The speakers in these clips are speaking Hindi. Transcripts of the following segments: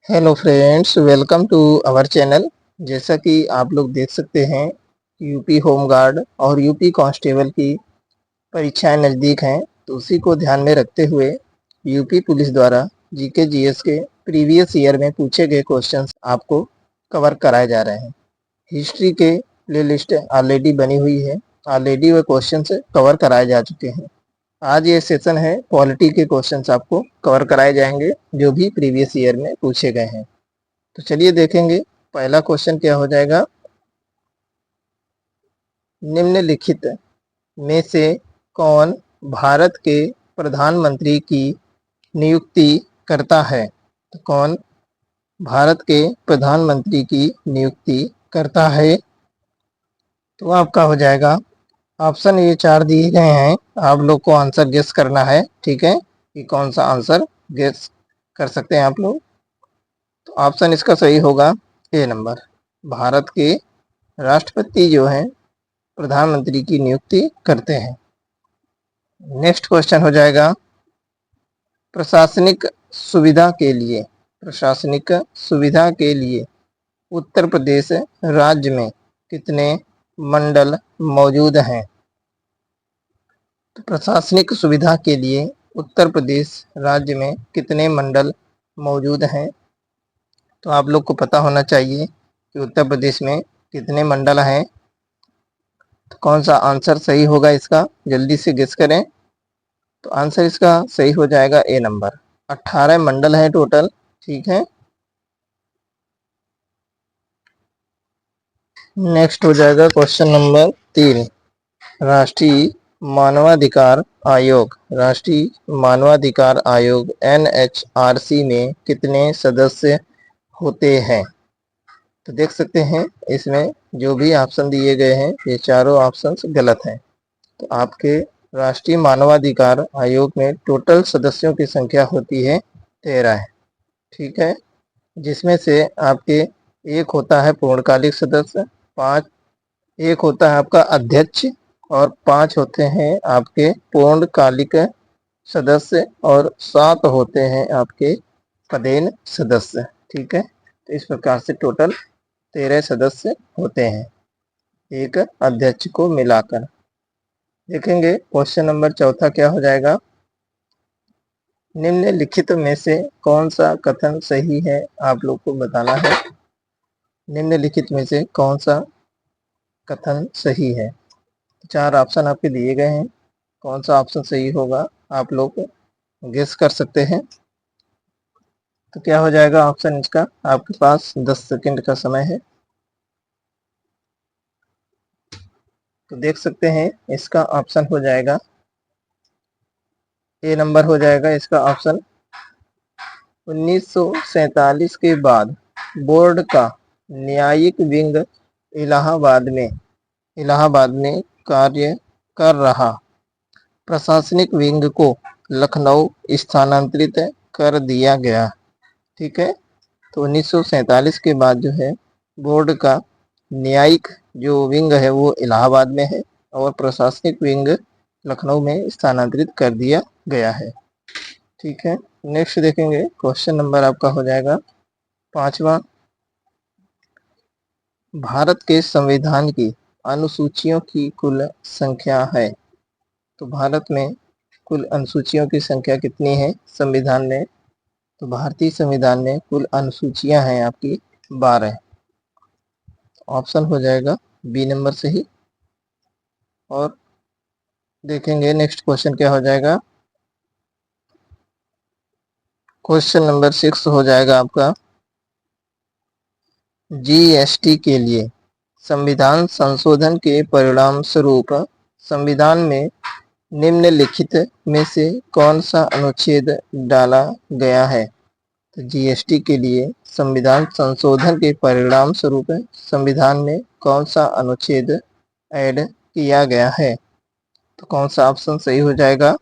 Hello friends, welcome to our channel. जैसा कि आप लोग देख सकते हैं, यूपी होम गार्ड और यूपी कांस्टेबल की परीक्षाएं नज़दीक हैं, तो उसी को ध्यान में रखते हुए यूपी पुलिस द्वारा जीके जीएस के प्रीवियस ईयर में पूछे गए क्वेश्चंस आपको कवर कराए जा रहे हैं। हिस्ट्री के प्लेलिस्ट ऑलरेडी बनी हुई है, ऑलरेडी वो क्वेश्चंस कवर कराए जा चुके हैं। आज ये सेशन है, पॉलिटी के क्वेश्चंस आपको कवर कराए जाएंगे जो भी प्रीवियस ईयर में पूछे गए हैं। तो चलिए देखेंगे, पहला क्वेश्चन क्या हो जाएगा। निम्नलिखित में से कौन भारत के प्रधानमंत्री की नियुक्ति करता है? तो कौन भारत के प्रधानमंत्री की नियुक्ति करता है? तो आपका हो जाएगा ऑप्शन, ये 4 दिए गए हैं, आप लोग को आंसर गेस करना है। ठीक है, कि कौन सा आंसर गेस कर सकते हैं आप लोग। तो ऑप्शन इसका सही होगा ए नंबर, भारत के राष्ट्रपति जो हैं प्रधानमंत्री की नियुक्ति करते हैं। नेक्स्ट क्वेश्चन हो जाएगा, प्रशासनिक सुविधा के लिए प्रशासनिक सुविधा के लिए उत्तर प्रदेश राज्य में कितने मंडल मौजूद हैं? तो प्रशासनिक सुविधा के लिए उत्तर प्रदेश राज्य में कितने मंडल मौजूद हैं? तो आप लोग को पता होना चाहिए कि उत्तर प्रदेश में कितने मंडल हैं। तो कौन सा आंसर सही होगा इसका, जल्दी से गेस करें। तो आंसर इसका सही हो जाएगा ए नंबर, 18 मंडल हैं टोटल। ठीक है, नेक्स्ट हो जाएगा क्वेश्चन नंबर 3। राष्ट्रीय मानवाधिकार आयोग राष्ट्रीय मानवाधिकार आयोग NHRC में कितने सदस्य होते हैं? तो देख सकते हैं इसमें जो भी ऑप्शन दिए गए हैं, ये चारों ऑप्शंस गलत हैं। तो आपके राष्ट्रीय मानवाधिकार आयोग में टोटल सदस्यों की संख्या होती है 13 है। ठीक है, जिसमें से आपके एक होता है पूर्णकालिक सदस्य, 5 एक होता है आपका अध्यक्ष, और 5 होते हैं आपके पूर्णकालिक सदस्य, और 7 होते हैं आपके पदेन सदस्य। ठीक है, तो इस प्रकार से टोटल 13 सदस्य होते हैं एक अध्यक्ष को मिलाकर। देखेंगे क्वेश्चन नंबर 4 क्या हो जाएगा। निम्नलिखित में से कौन सा कथन सही है, आप लोग को बताना है। निम्नलिखित में से कौन सा कथन सही है? 4 ऑप्शन आपके दिए गए हैं, कौन सा ऑप्शन सही होगा आप लोग गेस कर सकते हैं। तो क्या हो जाएगा ऑप्शन इसका, आपके पास 10 सेकंड का समय है। तो देख सकते हैं इसका ऑप्शन हो जाएगा ए नंबर हो जाएगा इसका ऑप्शन। 1947 के बाद बोर्ड का न्यायिक विंग इलाहाबाद में कार्य कर रहा प्रशासनिक विंग को लखनऊ स्थानांतरित कर दिया गया। ठीक है, तो 1947 के बाद जो है बोर्ड का न्यायिक जो विंग है वो इलाहाबाद में है, और प्रशासनिक विंग लखनऊ में स्थानांतरित कर दिया गया है। ठीक है, नेक्स्ट देखेंगे क्वेश्चन नंबर आपका हो जाएगा 5वां। भारत के संविधान की अनुसूचियों की कुल संख्या है। तो भारत में कुल अनुसूचियों की संख्या कितनी है संविधान में? तो भारतीय संविधान में कुल अनुसूचियां हैं आपकी 12। ऑप्शन हो जाएगा बी नंबर से ही। और देखेंगे नेक्स्ट क्वेश्चन क्या हो जाएगा। क्वेश्चन नंबर 6 हो जाएगा आपका, जीएसटी के लिए संविधान संशोधन के परिणाम स्वरूप संविधान में निम्नलिखित में से कौन सा अनुच्छेद डाला गया है? तो जीएसटी के लिए संविधान संशोधन के परिणाम स्वरूप संविधान में कौन सा अनुच्छेद ऐड किया गया है? तो कौन सा ऑप्शन सही हो जाएगा?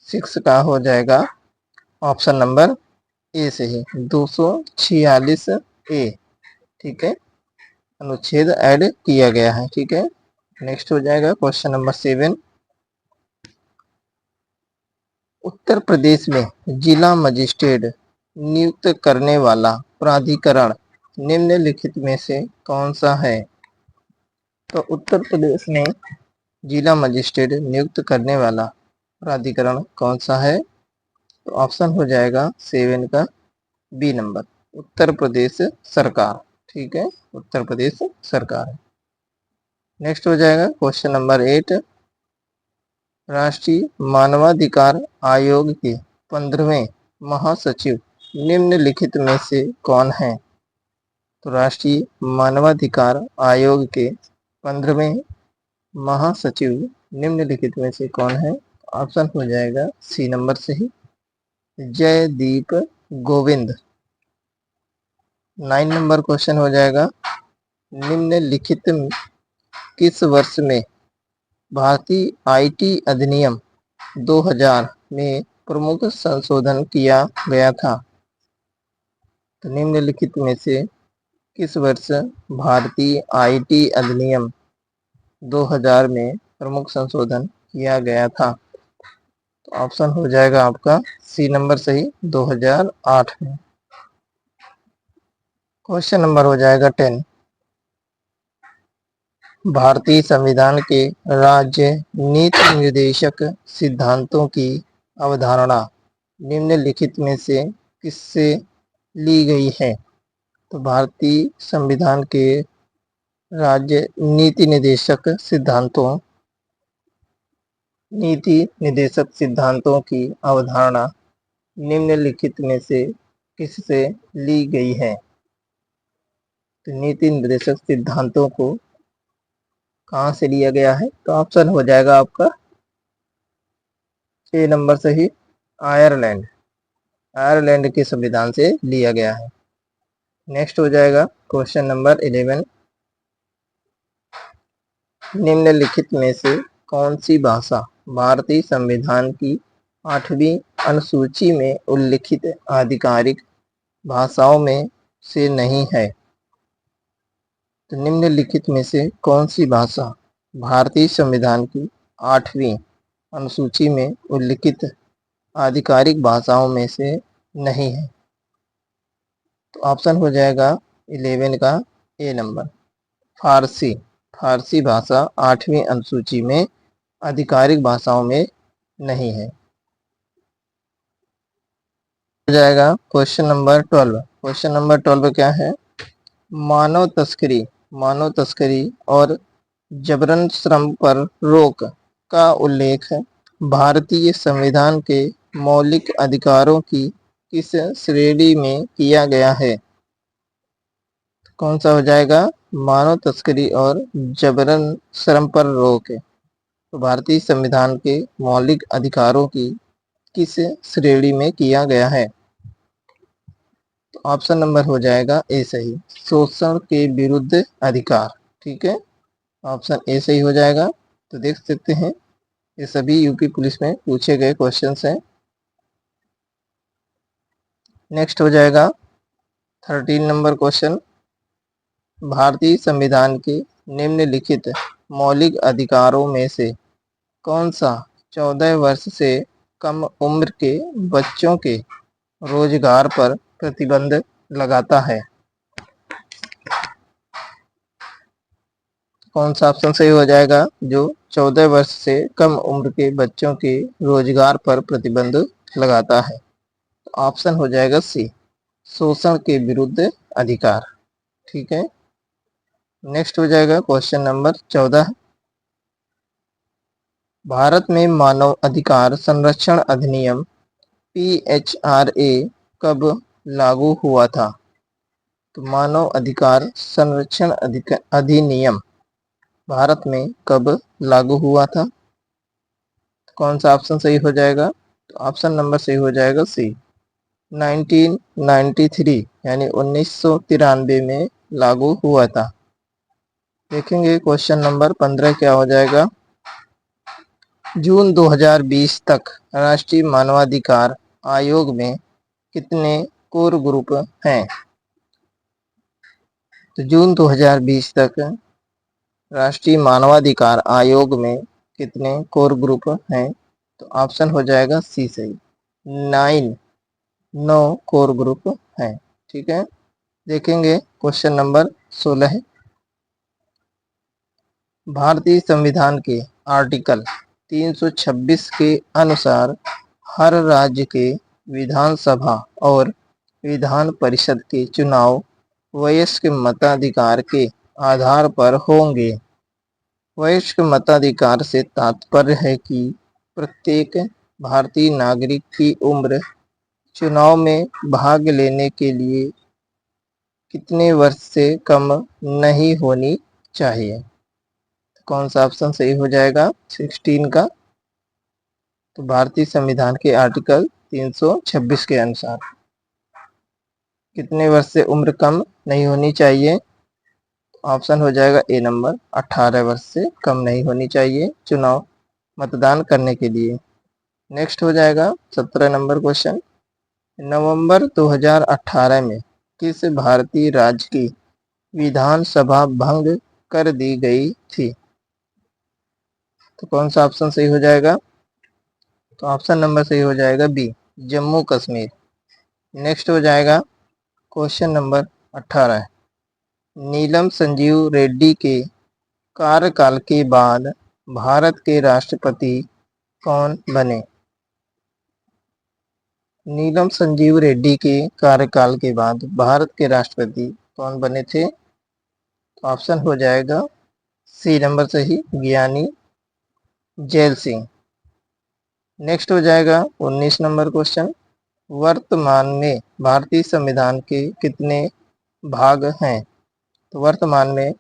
6 का हो जाएगा ऑप्शन नंबर ए से ही, 246 ए। ठीक है, अनुच्छेद ऐड किया गया है। ठीक है, नेक्स्ट हो जाएगा क्वेश्चन नंबर 7। उत्तर प्रदेश में जिला मजिस्ट्रेट नियुक्त करने वाला प्राधिकरण निम्नलिखित में से कौन सा है? तो उत्तर प्रदेश में जिला मजिस्ट्रेट नियुक्त करने वाला प्राधिकरण कौन सा है? तो ऑप्शन हो जाएगा 7 का बी नंबर, उत्तर प्रदेश सरकार। ठीक है, उत्तर प्रदेश सरकार। नेक्स्ट हो जाएगा क्वेश्चन नंबर 8, राष्ट्रीय मानवाधिकार आयोग के 15वें महासचिव निम्नलिखित में से कौन है? तो राष्ट्रीय मानवाधिकार आयोग के 15वें महासचिव निम्नलिखित में से कौन है? ऑप्शन हो जाएगा सी नंबर से ही, जयदीप गोविंद। 9 नंबर क्वेश्चन हो जाएगा, निम्नलिखित किस वर्ष में भारतीय आईटी अधिनियम 2000 में प्रमुख संशोधन किया गया था? तो निम्नलिखित में से किस वर्ष भारतीय आईटी अधिनियम 2000 में प्रमुख संशोधन किया गया था? तो ऑप्शन हो जाएगा आपका सी नंबर सही, 2008 में। क्वेश्चन नंबर हो जाएगा 10, भारतीय संविधान के राज्य नीति निर्देशक सिद्धांतों की अवधारणा निम्नलिखित में से किससे ली गई है? तो भारतीय संविधान के राज्य नीति निर्देशक सिद्धांतों की अवधारणा निम्नलिखित में से किससे ली गई है? तो नीति निर्देशक सिद्धांतों को कहाँ से लिया गया है? तो ऑप्शन हो जाएगा आपका ए नंबर से ही, आयरलैंड के संविधान से लिया गया है। नेक्स्ट हो जाएगा क्वेश्चन नंबर 11, निम्नलिखित में से कौन सी भाषा भारतीय संविधान की 8वीं अनुसूची में उल्लिखित आधिकारिक भाषाओं में से नहीं है? तो निम्नलिखित में से कौन सी भाषा भारतीय संविधान की 8वीं अनुसूची में उल्लिखित आधिकारिक भाषाओं में से नहीं है? तो ऑप्शन हो जाएगा 11 का ए नंबर, फारसी भाषा 8वीं अनुसूची में आधिकारिक भाषाओं में नहीं है। हो जाएगा क्वेश्चन नंबर 12। क्वेश्चन नंबर 12 क्या है? मानव तस्करी और जबरन श्रम पर रोक का उल्लेख भारतीय संविधान के मौलिक अधिकारों की किस श्रेणी में किया गया है? कौन सा हो जाएगा? मानव तस्करी और जबरन श्रम पर रोक है तो भारतीय संविधान के मौलिक अधिकारों की किस श्रेणी में किया गया है? तो ऑप्शन नंबर हो जाएगा ए सही, शोषण के विरुद्ध अधिकार। ठीक है, ऑप्शन ए सही हो जाएगा। तो देख सकते हैं ये सभी यूपी पुलिस में पूछे गए क्वेश्चंस हैं। नेक्स्ट हो जाएगा 13 नंबर क्वेश्चन, भारतीय संविधान के निम्नलिखित मौलिक अधिकारों में से कौन सा 14 वर्ष से कम उम्र के बच्चों के रोजगार पर प्रतिबंध लगाता है? कौन सा ऑप्शन सही हो जाएगा जो 14 वर्ष से कम उम्र के बच्चों के रोजगार पर प्रतिबंध लगाता है? ऑप्शन हो जाएगा सी, शोषण के विरुद्ध अधिकार। ठीक है, नेक्स्ट हो जाएगा क्वेश्चन नंबर 14, भारत में मानव अधिकार संरक्षण अधिनियम PHRA कब लागू हुआ था? तो मानव अधिकार संरक्षण अधिनियम भारत में कब लागू हुआ था? कौन सा ऑप्शन सही हो जाएगा? तो ऑप्शन नंबर सही हो जाएगा सी, 1993 यानी 1993 में लागू हुआ था। देखेंगे क्वेश्चन नंबर 15 क्या हो जाएगा, जून 2020 तक राष्ट्रीय मानवाधिकार आयोग में कितने कोर ग्रुप हैं? तो जून 2020 तक राष्ट्रीय मानवाधिकार आयोग में कितने कोर ग्रुप हैं? तो ऑप्शन हो जाएगा सी सही, 9 कोर ग्रुप हैं। ठीक है, देखेंगे क्वेश्चन नंबर 16 है। भारतीय संविधान के आर्टिकल 326 के अनुसार हर राज्य के विधानसभा और विधान परिषद के चुनाव वयस्क मताधिकार के आधार पर होंगे। वयस्क मताधिकार से तात्पर्य है कि प्रत्येक भारतीय नागरिक की उम्र चुनाव में भाग लेने के लिए कितने वर्ष से कम नहीं होनी चाहिए। कौन सा ऑप्शन सही हो जाएगा 16 का? तो भारतीय संविधान के आर्टिकल 326 के अनुसार कितने वर्ष से उम्र कम नहीं होनी चाहिए? ऑप्शन हो जाएगा ए नंबर, 18 वर्ष से कम नहीं होनी चाहिए चुनाव मतदान करने के लिए। नेक्स्ट हो जाएगा 17 नंबर क्वेश्चन। नवंबर 2018 में किस भारतीय राज्य की विधानसभा भंग कर दी गई थी? तो कौन सा ऑप्शन सही हो जाएगा? तो ऑप्शन नंबर सही हो जाएगा बी, जम्मू कश्मीर। नेक्स्ट हो जाएगा क्वेश्चन नंबर 18। नीलम संजीव रेड्डी के कार्यकाल के बाद भारत के राष्ट्रपति कौन बने? नीलम संजीव रेड्डी के कार्यकाल के बाद भारत के राष्ट्रपति कौन बने थे? ऑप्शन हो जाएगा सी नंबर सही, ज्ञानी जैल सिंह। नेक्स्ट हो जाएगा 19 नंबर क्वेश्चन। वर्तमान में भारतीय संविधान के कितने भाग हैं? तो वर्तमान में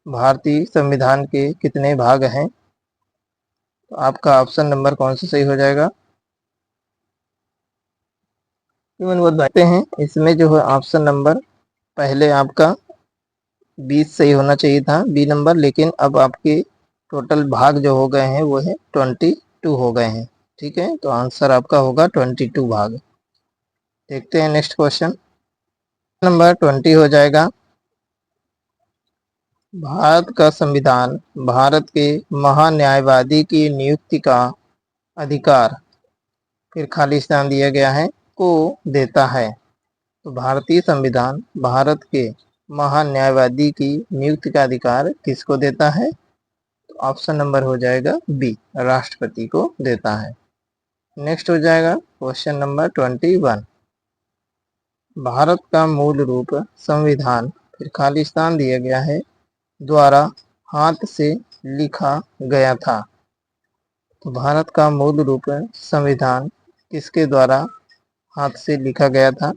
भारतीय संविधान के कितने भाग हैं? तो आपका ऑप्शन नंबर कौन सा सही हो जाएगा? बताते हैं इसमें जो है ऑप्शन नंबर पहले आपका 20 सही होना चाहिए था, बी नंबर, लेकिन अब आपके टोटल भाग जो हो गए हैं वो है 22 हो गए हैं। ठीक है, तो आंसर आपका होगा 22 भाग। देखते हैं नेक्स्ट क्वेश्चन। नंबर 20 हो जाएगा। भारत का संविधान भारत के महान्यायवादी की नियुक्ति का अधिकार, फिर खाली स्थान दिया गया है, को देता है। तो भारतीय संविधान भारत के महान्यायवादी की नियुक्ति का अधिकार किसको देता है? तो ऑप्शन नंबर हो जाएगा बी, राष्ट्रपति को देता है। नेक्स्ट हो जाएगा क्वेश्चन नंबर 21। भारत का मूल रूप संविधान, फिर खाली स्थान दिया गया है, द्वारा हाथ से लिखा गया था। तो भारत का मूल रूप संविधान किसके द्वारा हाथ से लिखा गया था?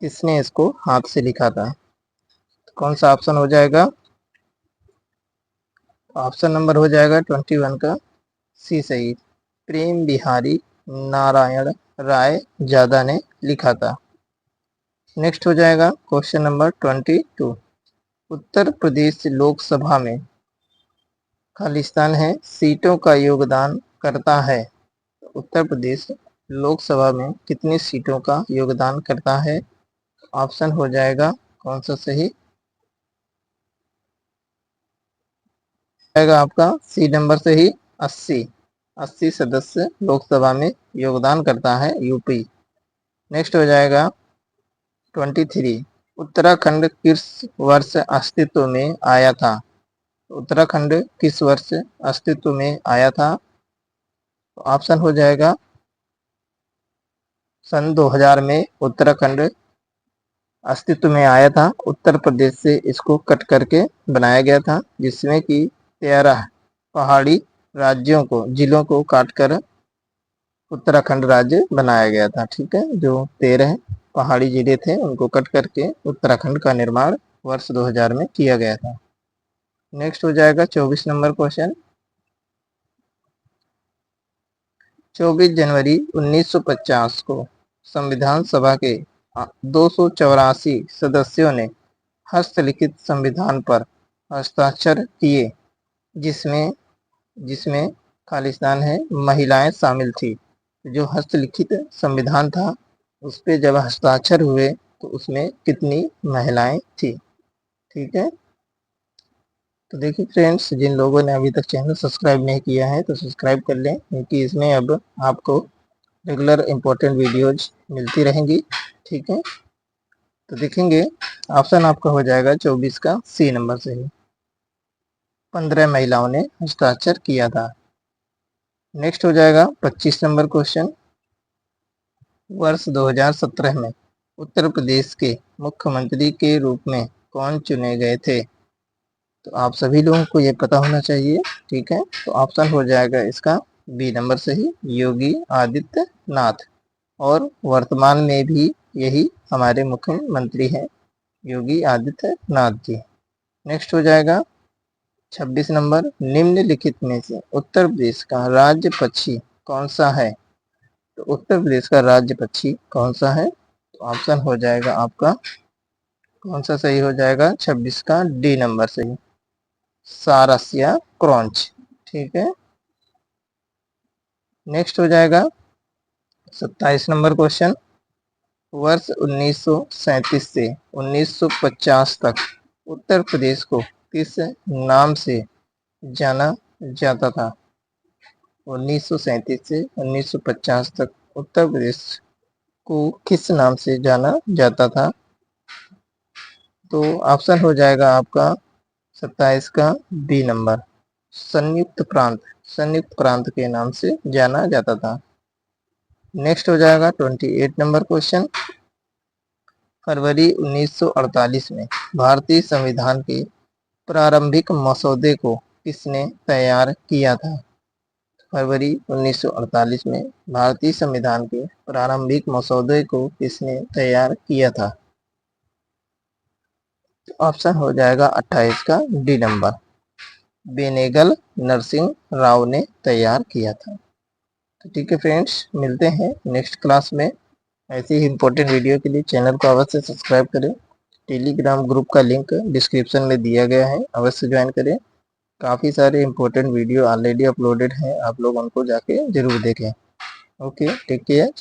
किसने इसको हाथ से लिखा था? तो कौन सा ऑप्शन हो जाएगा? ऑप्शन नंबर हो जाएगा 21 का सी सही, प्रेम बिहारी नारायण राय जादा ने लिखा था। नेक्स्ट हो जाएगा क्वेश्चन नंबर 22। उत्तर प्रदेश लोकसभा में खालिस्तान है सीटों का योगदान करता है। उत्तर प्रदेश लोकसभा में कितनी सीटों का योगदान करता है? ऑप्शन हो जाएगा कौन सा सही जाएगा आपका सी नंबर से ही 80 सदस्य लोकसभा में योगदान करता है यूपी। नेक्स्ट हो जाएगा 23। उत्तराखंड किस वर्ष अस्तित्व में आया था? उत्तराखंड किस वर्ष अस्तित्व में आया था? तो ऑप्शन हो जाएगा सन 2000 में उत्तराखंड अस्तित्व में आया था। उत्तर प्रदेश से इसको कट करके बनाया गया था, जिसमें कि 13 पहाड़ी राज्यों को, जिलों को काटकर उत्तराखंड राज्य बनाया गया था। ठीक है, जो 13 पहाड़ी जिले थे उनको कट करके उत्तराखंड का निर्माण वर्ष 2000 में किया गया था। नेक्स्ट हो जाएगा 24 नंबर क्वेश्चन। 24 जनवरी 1950 को संविधान सभा के 284 सदस्यों ने हस्तलिखित संविधान पर हस्ताक्षर किए, जिसमें जिसमें खालिस्तान है महिलाएं शामिल थी। जो हस्तलिखित संविधान था उस पे जब हस्ताक्षर हुए तो उसमें कितनी महिलाएं थी? ठीक है, तो देखिए फ्रेंड्स, जिन लोगों ने अभी तक चैनल सब्सक्राइब नहीं किया है तो सब्सक्राइब कर लें, क्योंकि इसमें अब आपको रेगुलर इम्पोर्टेंट वीडियोज मिलती रहेंगी। ठीक है, तो देखेंगे ऑप्शन आपका हो जाएगा 24 का सी नंबर सही। 15 महिलाओं ने हस्ताक्षर किया था। नेक्स्ट हो जाएगा 25 नंबर क्वेश्चन। वर्ष 2017 में उत्तर प्रदेश के मुख्यमंत्री के रूप में कौन चुने गए थे? तो आप सभी लोगों को ये पता होना चाहिए। ठीक है, तो ऑप्शन हो जाएगा इसका बी नंबर सही, योगी आदित्यनाथ। और वर्तमान में भी यही हमारे मुख्यमंत्री हैं, योगी आदित्यनाथ जी। नेक्स्ट हो जाएगा 26 नंबर। निम्नलिखित में से उत्तर प्रदेश का राज्य पक्षी कौन सा है? तो उत्तर प्रदेश का राज्य पक्षी कौन सा है? तो ऑप्शन हो जाएगा आपका कौन सा सही हो जाएगा? 26 का डी नंबर सही, सारस या क्रॉन्च। ठीक है, नेक्स्ट हो जाएगा 27 नंबर क्वेश्चन। वर्ष 1937 से 1950 तक उत्तर प्रदेश को किस नाम से जाना जाता था? 1937 से 1950 तक उत्तर प्रदेश को किस नाम से जाना जाता था? तो ऑप्शन हो जाएगा आपका 27 का बी नंबर, संयुक्त प्रांत। संयुक्त प्रांत के नाम से जाना जाता था। नेक्स्ट हो जाएगा 28 नंबर क्वेश्चन। फरवरी 1948 में भारतीय संविधान के प्रारंभिक मसौदे को किसने तैयार किया था? फरवरी 1948 में भारतीय संविधान के प्रारंभिक मसौदे को किसने तैयार किया था? ऑप्शन हो जाएगा 28 का डी नंबर, बेनेगल नरसिंह राव ने तैयार किया था। तो ठीक है फ्रेंड्स, मिलते हैं नेक्स्ट क्लास में। ऐसी ही इंपॉर्टेंट वीडियो के लिए चैनल को अवश्य सब्सक्राइब करें। टेलीग्राम ग्रुप का लिंक डिस्क्रिप्शन में दिया गया है, अवश्य ज्वाइन करें। काफ़ी सारे इंपॉर्टेंट वीडियो ऑलरेडी अपलोडेड हैं, आप लोग उनको जाके जरूर देखें। Okay, take care.